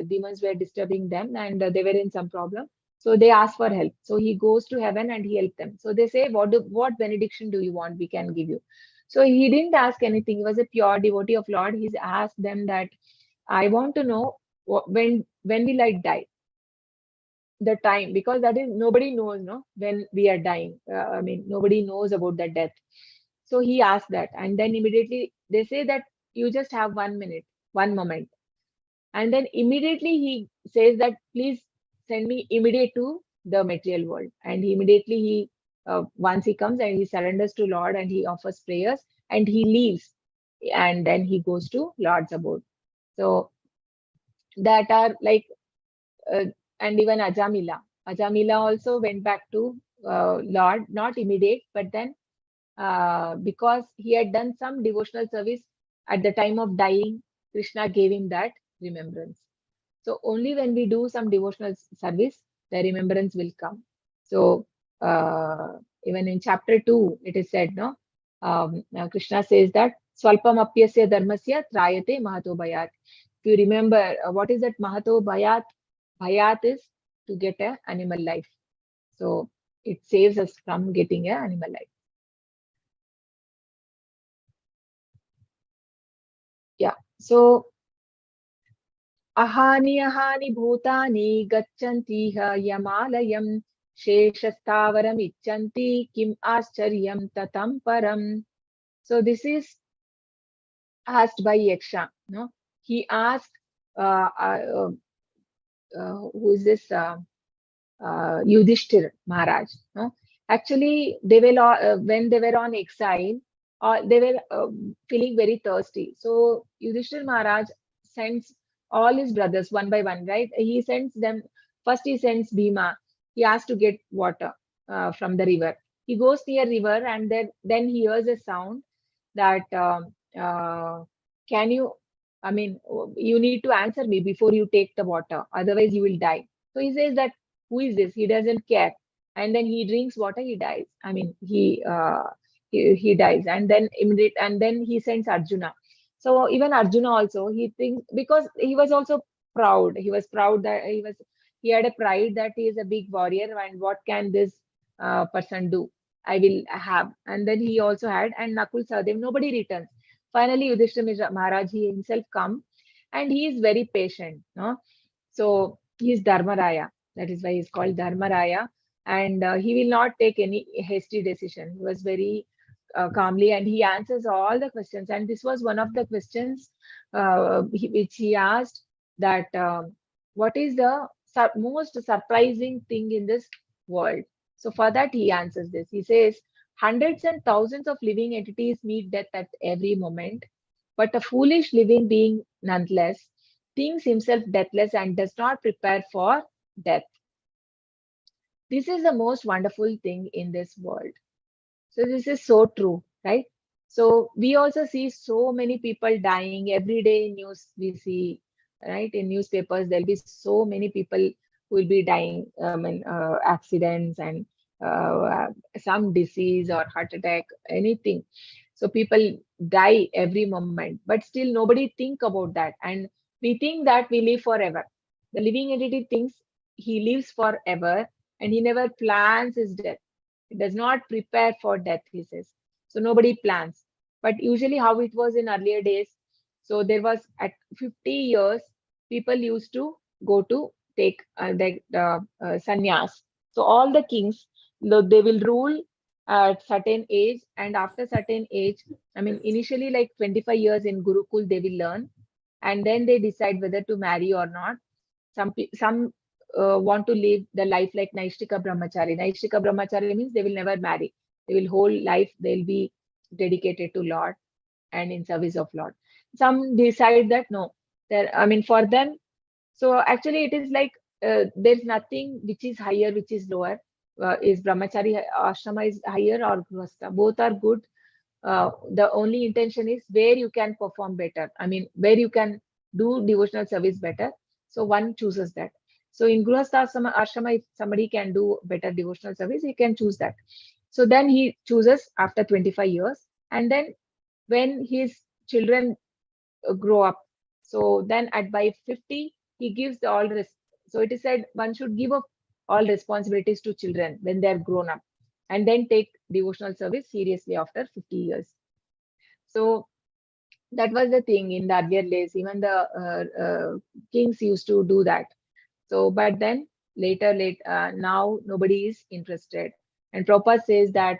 demons were disturbing them, and they were in some problem. So they asked for help. So he goes to heaven and he helped them. So they say, what benediction do you want? We can give you. So he didn't ask anything. He was a pure devotee of Lord. He's asked them that, I want to know when will I die? The time, because that is nobody knows, no, when we are dying. Nobody knows about the death. So he asked that, and then immediately they say that you just have 1 minute, 1 moment, and then immediately he says that please send me immediate to the material world. And he once he comes and he surrenders to Lord and he offers prayers and he leaves, and then he goes to Lord's abode. So that are like and even Ajamila. Ajamila also went back to Lord, not immediate, but then because he had done some devotional service at the time of dying, Krishna gave him that remembrance. So only when we do some devotional service, the remembrance will come. So even in chapter 2, it is said, no, Krishna says that Swalpam apyasya dharmasya trayate mahato bhayat. If you remember, what is that mahato bhayat? Bhayat is to get an animal life. So it saves us from getting an animal life. Yeah. So ahani ahani bhutani gacchanti yamalayam sheshastavaram icchanti kim ascharyam tatam param. So this is asked by Yaksha. No, he asked, who is this? Yudhishthir Maharaj. No? Actually, they were when they were on exile, they were feeling very thirsty. So Yudhishthir Maharaj sends all his brothers one by one. Right? He sends them first. He sends Bhima. He asks to get water from the river. He goes near river and then he hears a sound that can you? I mean, you need to answer me before you take the water. Otherwise, you will die. So he says that who is this? He doesn't care. And then he drinks water, he dies. I mean, he dies. And then immediate, and then he sends Arjuna. So even Arjuna also, he thinks, because he was also proud. He was proud that he had a pride that he is a big warrior, and what can this person do? I will have. And then he also had, and Nakul Sahadev, nobody returns. Finally, Yudhishthira Maharaj, he himself come, and he is very patient. No? So he is Dharmaraya. That is why he's called Dharmaraya. And he will not take any hasty decision. He was very calmly, and he answers all the questions. And this was one of the questions which he asked, that what is the most surprising thing in this world? So for that, he answers this. He says, hundreds and thousands of living entities meet death at every moment, but a foolish living being nonetheless thinks himself deathless and does not prepare for death. This is the most wonderful thing in this world. So this is so true, right? So we also see so many people dying every day in news. We see, right, in newspapers, there'll be so many people who will be dying in accidents and some disease or heart attack, anything. So people die every moment, but still nobody think about that. And we think that we live forever. The living entity thinks he lives forever, and he never plans his death. He does not prepare for death, he says. So nobody plans. But usually how it was in earlier days, so there was at 50 years, people used to go to take the sannyas. So all the kings, they will rule at certain age, and after certain age, I mean, initially like 25 years in Gurukul, they will learn, and then they decide whether to marry or not. Some want to live the life like Naishtika Brahmachari. Naishtika Brahmachari means they will never marry. They will whole life, they'll be dedicated to Lord and in service of Lord. Some decide that no, I mean, for them, so actually it is like there's nothing which is higher, which is lower. Is Brahmachari ashrama is higher or Grihastha? Both are good. The only intention is where you can perform better. I mean, where you can do devotional service better. So one chooses that. So in Grihastha ashrama, if somebody can do better devotional service, he can choose that. So then he chooses after 25 years. And then when his children grow up, so then at by 50, he gives the all this. So it is said one should give up all responsibilities to children when they are grown up, and then take devotional service seriously after 50 years. So that was the thing in the earlier days. Even the kings used to do that. So, but then later, now nobody is interested. And Prabhupada says that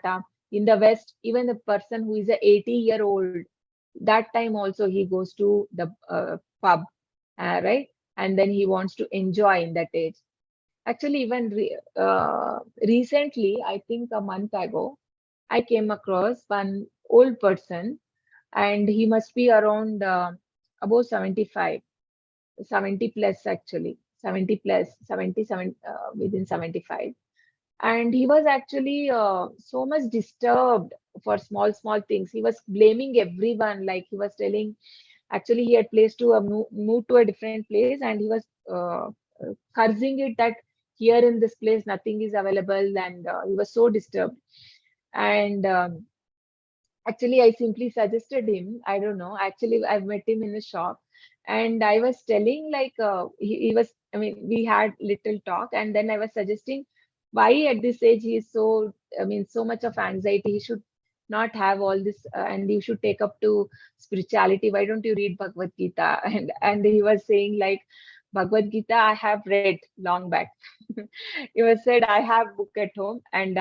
in the West, even the person who is a 80-year-old, that time also he goes to the pub, right? And then he wants to enjoy in that age. Actually, even recently, I think a month ago, I came across one old person, and he must be around above 75, 70 plus actually, 70 plus, 77, within 75. And he was actually so much disturbed for small things. He was blaming everyone, like he was telling, actually he had placed to move to a different place, and he was cursing it that here in this place nothing is available, and he was so disturbed. And actually I simply suggested him, I don't know, actually I've met him in a shop, and I was telling like he was, I mean, we had little talk, and then I was suggesting why at this age he is so, I mean, so much of anxiety. He should not have all this, and you should take up to spirituality. Why don't you read Bhagavad Gita? And he was saying like, Bhagavad Gita I have read long back. He was said, I have book at home and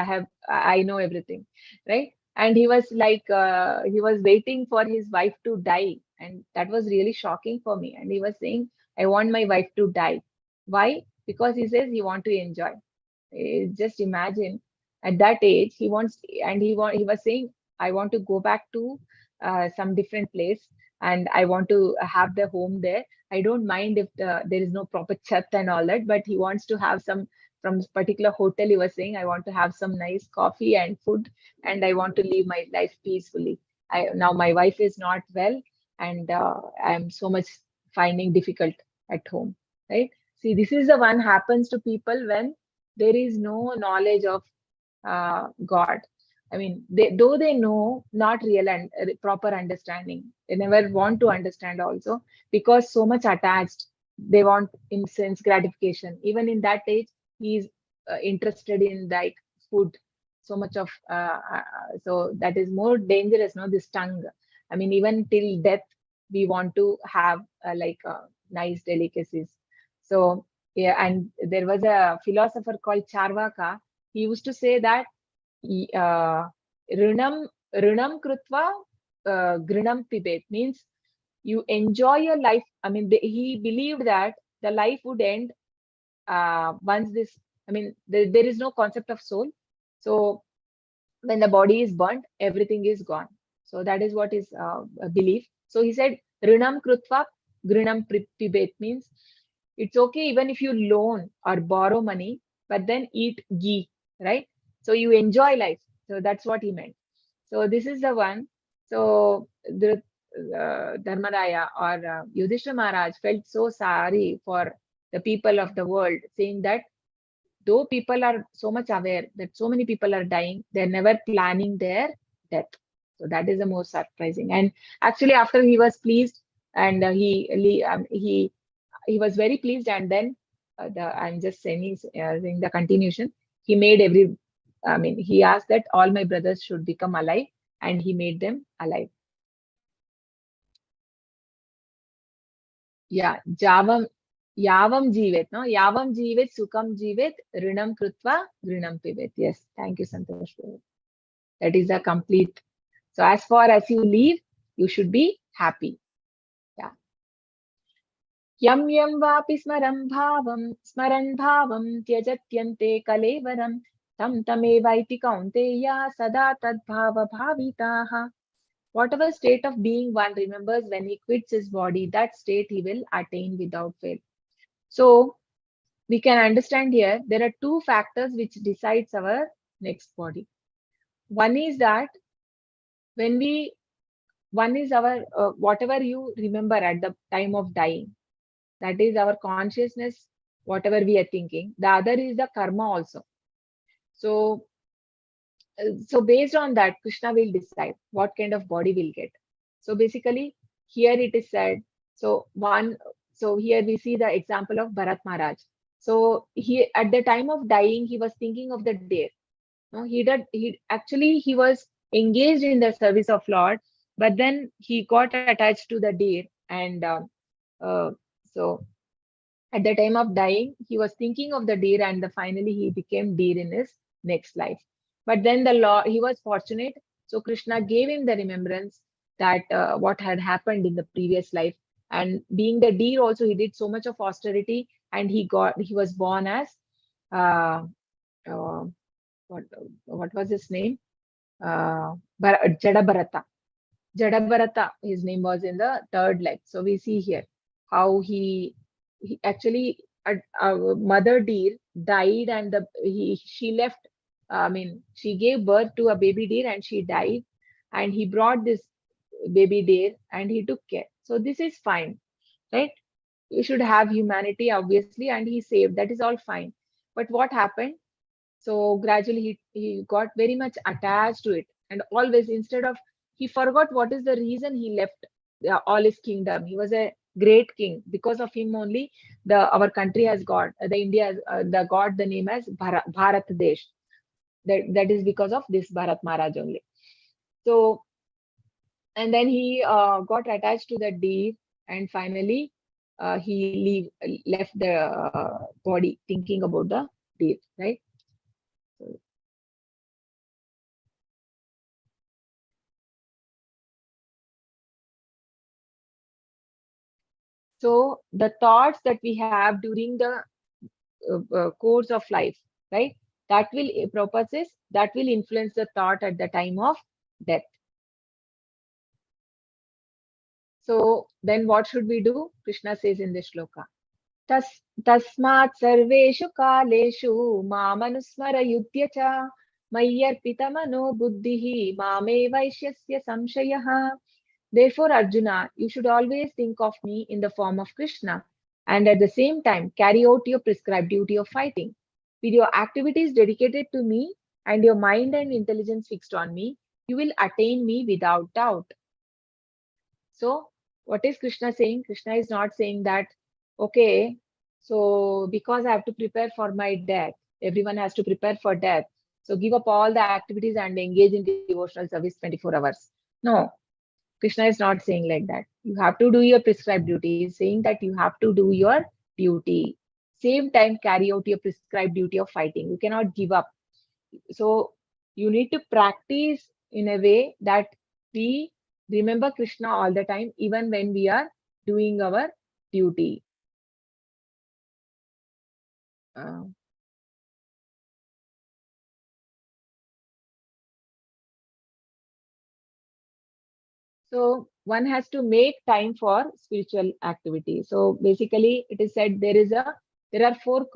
I know everything, right? And he was like, he was waiting for his wife to die, and that was really shocking for me. And he was saying, I want my wife to die. Why? Because he says he want to enjoy. Just imagine, at that age he wants, and he was saying, I want to go back to some different place, and I want to have the home there. I don't mind if there is no proper chat and all that, but he wants to have some, from this particular hotel he was saying, I want to have some nice coffee and food, and I want to live my life peacefully. Now my wife is not well, and I'm so much finding difficult at home, right? See, this is the one happens to people when there is no knowledge of God. I mean, though they know, not real and proper understanding. They never want to understand also, because so much attached. They want instant gratification. Even in that age, he's interested in like food. So much of so that is more dangerous. No, this tongue. I mean, even till death, we want to have like nice delicacies. So yeah, and there was a philosopher called Charvaka. He used to say that rinam rinam krutva grinam pibet, means you enjoy your life. I mean, he believed that the life would end once this. I mean, there is no concept of soul. So when the body is burnt, everything is gone. So that is what is belief. So he said, rinam krutva grinam pibet, means it's okay even if you loan or borrow money, but then eat ghee, right? So you enjoy life. So that's what he meant. So this is the one. So the Dharmaraya or Yudhishthira Maharaj felt so sorry for the people of the world, saying that though people are so much aware that so many people are dying, they're never planning their death. So that is the most surprising. And actually, after he was pleased, and he was very pleased, and then I'm just saying the continuation. He made I mean, he asked that all my brothers should become alive, and he made them alive. Yeah, yavam jivet, no? Yavam jivet, sukam jivet, rinam krutva, rinam pibet. Yes, thank you, Santosh. That is a complete. So as far as you live, you should be happy. Yeah. Yam yam vapi smaran bhavam tyajatyante kalevaram tam tamevaiti kaunteya sada tadbhava bhavitaha. Whatever state of being one remembers when he quits his body, that state he will attain without fail. So we can understand here, there are two factors which decides our next body. One is that one is our, whatever you remember at the time of dying, that is our consciousness, whatever we are thinking. The other is the karma also. So based on that, Krishna will decide what kind of body we'll get. So basically, here it is said. So here we see the example of Bharat Maharaj. So he, at the time of dying, he was thinking of the deer. No, he was engaged in the service of Lord, but then he got attached to the deer, and so at the time of dying, he was thinking of the deer, and finally he became deer in his next life. But then the Lord, he was fortunate, so Krishna gave him the remembrance that what had happened in the previous life. And being the deer also, he did so much of austerity, and he was born as uh, uh, what was his name? Jadabharata. Jadabharata, his name was in the third life. So we see here how he actually mother deer died, and she left. She gave birth to a baby deer and she died, and he brought this baby deer and he took care. So this is fine, right? You should have humanity, obviously, and he saved. That is all fine. But what happened? So gradually he got very much attached to it, and always, instead of, he forgot what is the reason he left all his kingdom. He was a great king. Because of him only, our country has got, the India has, the got the name as Bharat Desh. That is because of this Bharat Maharaj only. So, and then he got attached to the deer, and finally left the body, thinking about the deer, right? So the thoughts that we have during the course of life, right? That will purposes that will influence the thought at the time of death. So then what should we do? Krishna says in this shloka, Tasmat sarveshu kaleshu mamanusmara yudhya cha mayyarpita mano buddhihi mame vaishyasya samshayah. Therefore, Arjuna, you should always think of me in the form of Krishna, and at the same time carry out your prescribed duty of fighting. With your activities dedicated to me and your mind and intelligence fixed on me, you will attain me without doubt. So, what is Krishna saying? Krishna is not saying that, okay, so because I have to prepare for my death, everyone has to prepare for death. So, give up all the activities and engage in devotional service 24 hours. No, Krishna is not saying like that. You have to do your prescribed duty. He's saying that you have to do your duty. Same time, carry out your prescribed duty of fighting. You cannot give up. So you need to practice in a way that we remember Krishna all the time, even when we are doing our duty. Uh, So one has to make time for spiritual activity. So basically, it is said there are four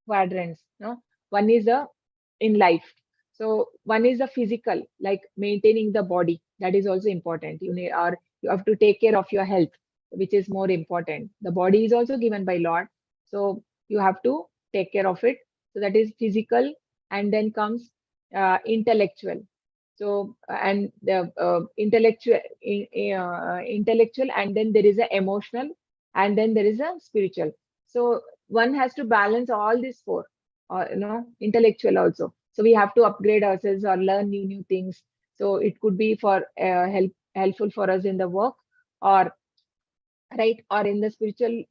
quadrants. No, one is in life. So one is the physical, like maintaining the body. That is also important. You have to take care of your health, which is more important. The body is also given by Lord, so you have to take care of it. So that is physical, and then comes intellectual. So and the intellectual, and then there is a emotional, and then there is a spiritual. So one has to balance all these four, or intellectual also. So we have to upgrade ourselves or learn new things. So it could be for helpful for us in the work, or right, or in the spiritual,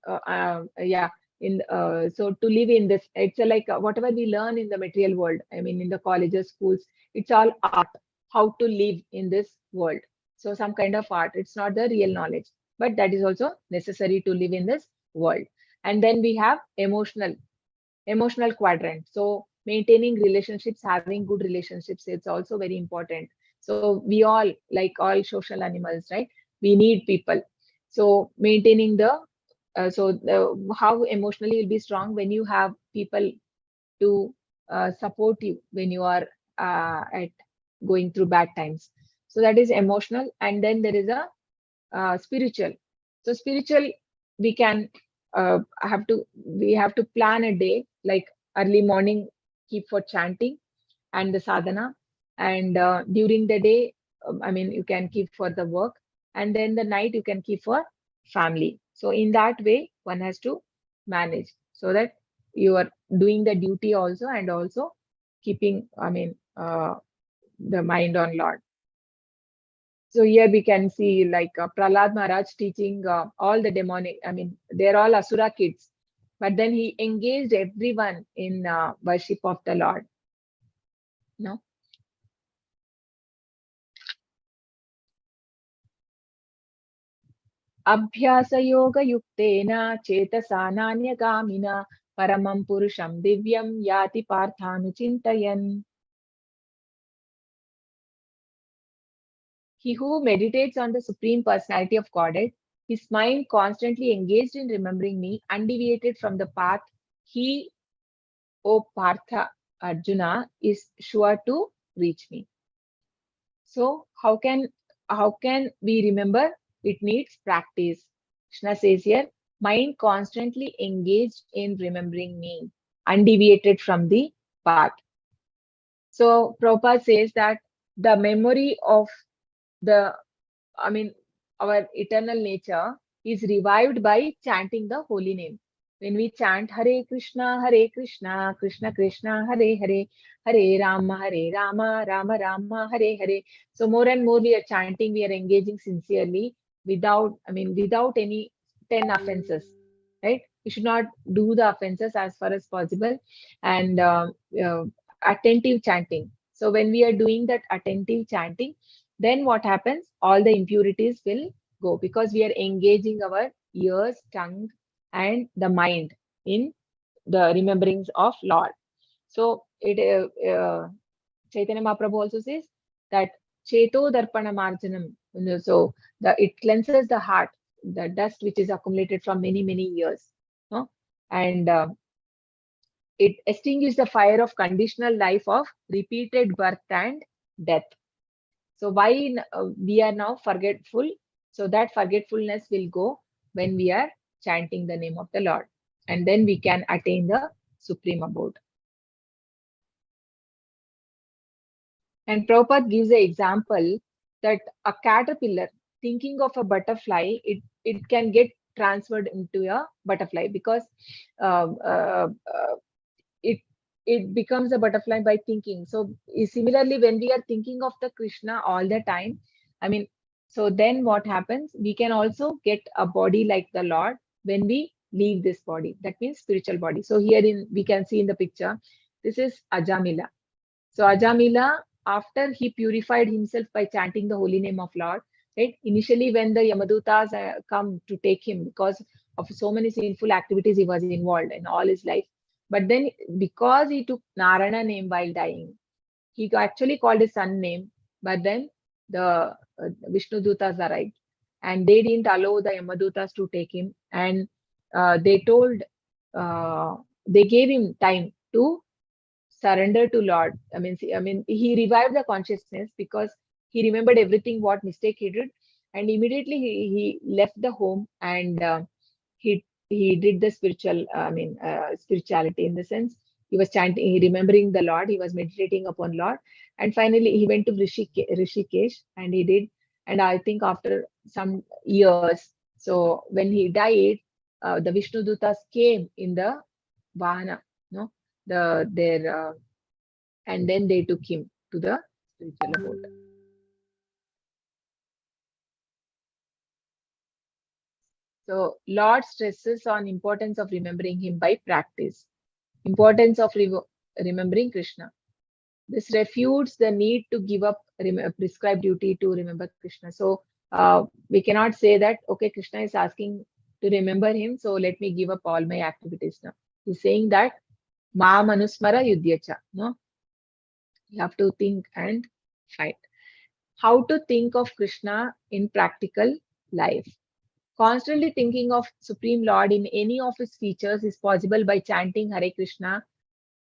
yeah, in so to live in this, it's like whatever we learn in the material world, I mean in the colleges, schools, it's all art, how to live in this world. So some kind of art, it's not the real knowledge, but that is also necessary to live in this world. And then we have emotional quadrant. So maintaining relationships, having good relationships, it's also very important. So we all, like all social animals, right, we need people. So maintaining how emotionally you'll be strong when you have people to support you when you are at going through bad times. So that is emotional. And then there is a spiritual. So spiritual, we can we have to plan a day, like early morning keep for chanting and the sadhana, and during the day, I mean you can keep for the work, and then the night you can keep for family. So in that way one has to manage, so that you are doing the duty also, and also keeping, I mean, the mind on Lord. So here we can see like Prahlad Maharaj teaching all the demonic, I mean, they're all Asura kids, but then he engaged everyone in worship of the Lord. No? Abhyasa-yoga-yuktena chetasananya-gamina paramam purusham divyam yati parthanuchintayan. He who meditates on the Supreme Personality of Godhead His mind constantly engaged in remembering me, undeviated from the path he, O Partha Arjuna, is sure to reach me. So how can we remember? It needs practice. Krishna says here, mind constantly engaged in remembering me, undeviated from the path. So Prabhupada says that the memory of the, I mean, our eternal nature is revived by chanting the holy name. When we chant Hare Krishna, Krishna Krishna, Hare Hare, Hare Rama, Rama Rama, Hare Hare. So more and more we are chanting, we are engaging sincerely without any 10 offenses, right? We should not do the offenses as far as possible, and attentive chanting. So when we are doing that attentive chanting, then what happens? All the impurities will go because we are engaging our ears, tongue, and the mind in the rememberings of Lord. So Chaitanya Mahaprabhu also says that Cheto Darpana Marjanam. So it cleanses the heart, the dust which is accumulated from many years, no? And it extinguishes the fire of conditional life of repeated birth and death. So why we are now forgetful? So that forgetfulness will go when we are chanting the name of the Lord, and then we can attain the supreme abode. And Prabhupada gives an example that a caterpillar thinking of a butterfly, it can get transferred into a butterfly because uh, uh, uh, it it becomes a butterfly by thinking. So similarly, when we are thinking of the Krishna all the time, I mean, so then what happens? We can also get a body like the Lord when we leave this body. That means spiritual body. So here we can see in the picture, this is Ajamila. So Ajamila, after he purified himself by chanting the holy name of Lord, right? Initially, when the Yamadutas come to take him because of so many sinful activities he was involved in all his life, but then because he took Narayana name while dying, he actually called his son name, but then the Vishnu Dutas arrived and they didn't allow the Yamadutas to take him, and they gave him time to surrender to Lord. He revived the consciousness because he remembered everything what mistake he did, and immediately he left the home and he did the spirituality in the sense he was chanting, he remembering the Lord, he was meditating upon Lord, and finally he went to Rishikesh and he did, and I think after some years, so when he died, the Vishnu Dutas came in the Vahana, no, and then they took him to the spiritual abode. So Lord stresses on importance of remembering him by practice, importance of remembering Krishna. This refutes the need to give up prescribed duty to remember Krishna. So we cannot say that, okay, Krishna is asking to remember him, so let me give up all my activities now. He's saying that Ma Manusmara Yudhyacha. No, you have to think and fight. How to think of Krishna in practical life. Constantly thinking of Supreme Lord in any of his features is possible by chanting Hare Krishna.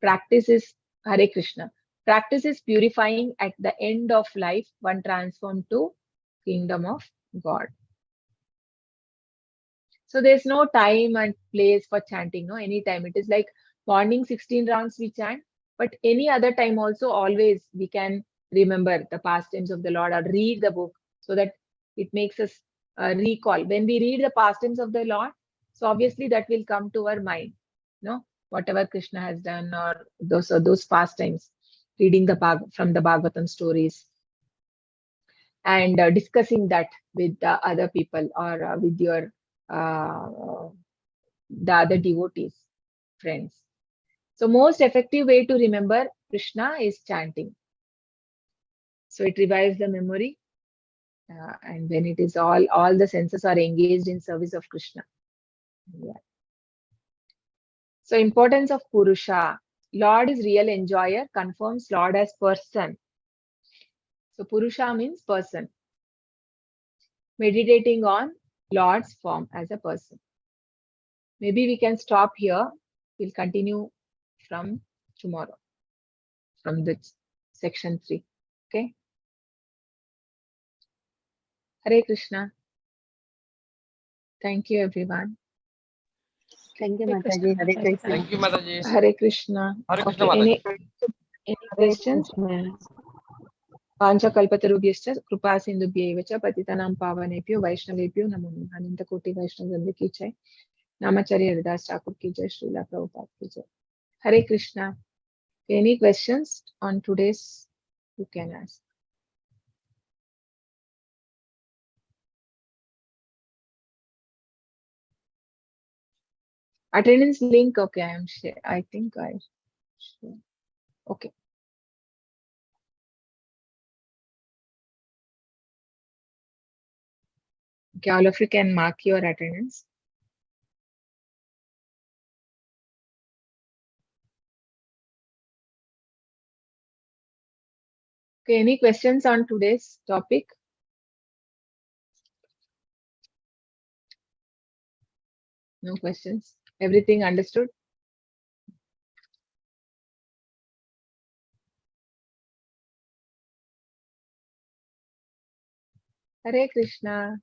Practice is Hare Krishna. Practice is purifying. At the end of life, one transformed to kingdom of God. So there's no time and place for chanting, no, anytime. It is like morning 16 rounds we chant, but any other time also always we can remember the pastimes of the Lord or read the book so that it makes us recall. When we read the pastimes of the Lord, so obviously that will come to our mind, no, whatever Krishna has done or those pastimes, reading from the Bhagavatam stories and discussing that with the other people or with your the other devotees, friends. So most effective way to remember Krishna is chanting. So it revives the memory, and when it is all the senses are engaged in service of Krishna. Yeah. So importance of Purusha. Lord is real enjoyer, confirms Lord as person. So Purusha means person. Meditating on Lord's form as a person. Maybe we can stop here. We'll continue from tomorrow, from this section 3. Okay. Hare Krishna. Thank you, everyone. Thank you, Hare Mataji. Hare Krishna. Thank you, Mataji. Hare Krishna. Hare Krishna, Okay. Mataji. Any questions? Panchakalpatarubhyascha कृपा सिंधुभ्यैव च पतितानां पावनेभ्यो वैष्णवेभ्यो नमो नमः। अनंत कोटि वैष्णव वृंद की जय। नामाचार्य हरिदास ठाकुर की जय। श्रीला प्रभुपाद की जय। Hare Krishna. Any questions on today's? You can ask. Attendance link. Okay, I am share. I think I share. Okay. Okay, all of you can mark your attendance. Okay, any questions on today's topic? No questions. Everything understood? Hare Krishna.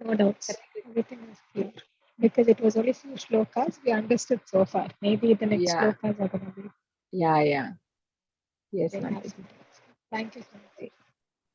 No doubts. Everything was clear. Because it was only few shlokas we understood so far. Maybe the next Yeah. shlokas are going to be Yeah. Yes, very Mataji. nice. Thank you so much.